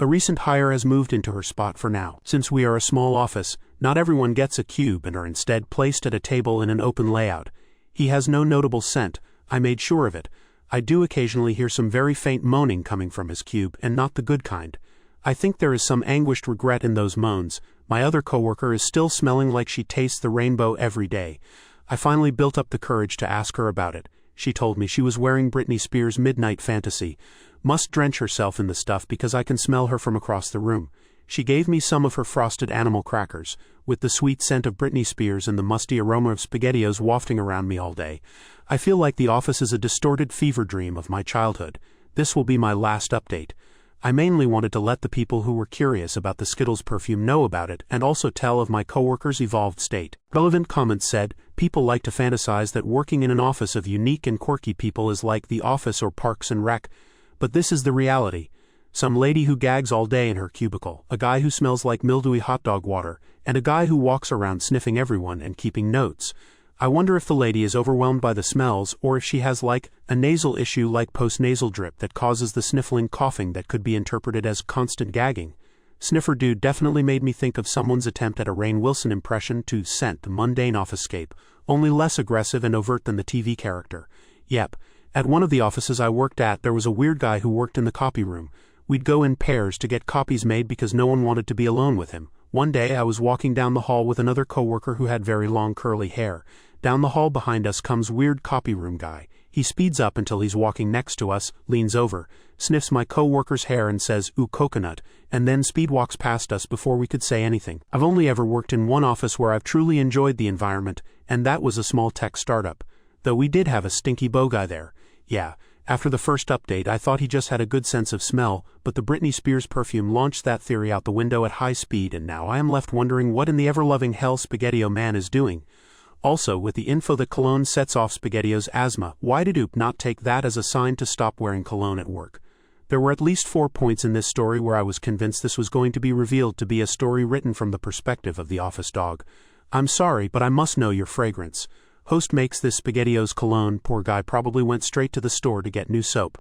A recent hire has moved into her spot for now. Since we are a small office, not everyone gets a cube and are instead placed at a table in an open layout. He has no notable scent, I made sure of it. I do occasionally hear some very faint moaning coming from his cube, and not the good kind. I think there is some anguished regret in those moans. My other coworker is still smelling like she tastes the rainbow every day. I finally built up the courage to ask her about it. She told me she was wearing Britney Spears' Midnight Fantasy. Must drench herself in the stuff because I can smell her from across the room. She gave me some of her frosted animal crackers, with the sweet scent of Britney Spears and the musty aroma of SpaghettiOs wafting around me all day. I feel like the office is a distorted fever dream of my childhood. This will be my last update. I mainly wanted to let the people who were curious about the Skittles perfume know about it and also tell of my coworker's evolved state. Relevant comments said, people like to fantasize that working in an office of unique and quirky people is like The Office or Parks and Rec, but this is the reality. Some lady who gags all day in her cubicle, a guy who smells like mildewy hot dog water, and a guy who walks around sniffing everyone and keeping notes. I wonder if the lady is overwhelmed by the smells or if she has like a nasal issue like postnasal drip that causes the sniffling coughing that could be interpreted as constant gagging. Sniffer Dude definitely made me think of someone's attempt at a Rainn Wilson impression to scent the mundane office-scape, only less aggressive and overt than the TV character. Yep, at one of the offices I worked at there was a weird guy who worked in the copy room. We'd go in pairs to get copies made because no one wanted to be alone with him. One day I was walking down the hall with another coworker who had very long curly hair. Down the hall behind us comes weird copy room guy. He speeds up until he's walking next to us, leans over, sniffs my coworker's hair and says, "Ooh, coconut," and then speed walks past us before we could say anything. I've only ever worked in one office where I've truly enjoyed the environment, and that was a small tech startup. Though we did have a stinky bow guy there. Yeah, after the first update I thought he just had a good sense of smell, but the Britney Spears perfume launched that theory out the window at high speed, and now I am left wondering what in the ever-loving hell SpaghettiO Man is doing. Also, with the info that cologne sets off SpaghettiO's asthma, why did Oop not take that as a sign to stop wearing cologne at work? There were at least 4 points in this story where I was convinced this was going to be revealed to be a story written from the perspective of the office dog. I'm sorry, but I must know your fragrance. Host makes this SpaghettiO's cologne. Poor guy probably went straight to the store to get new soap.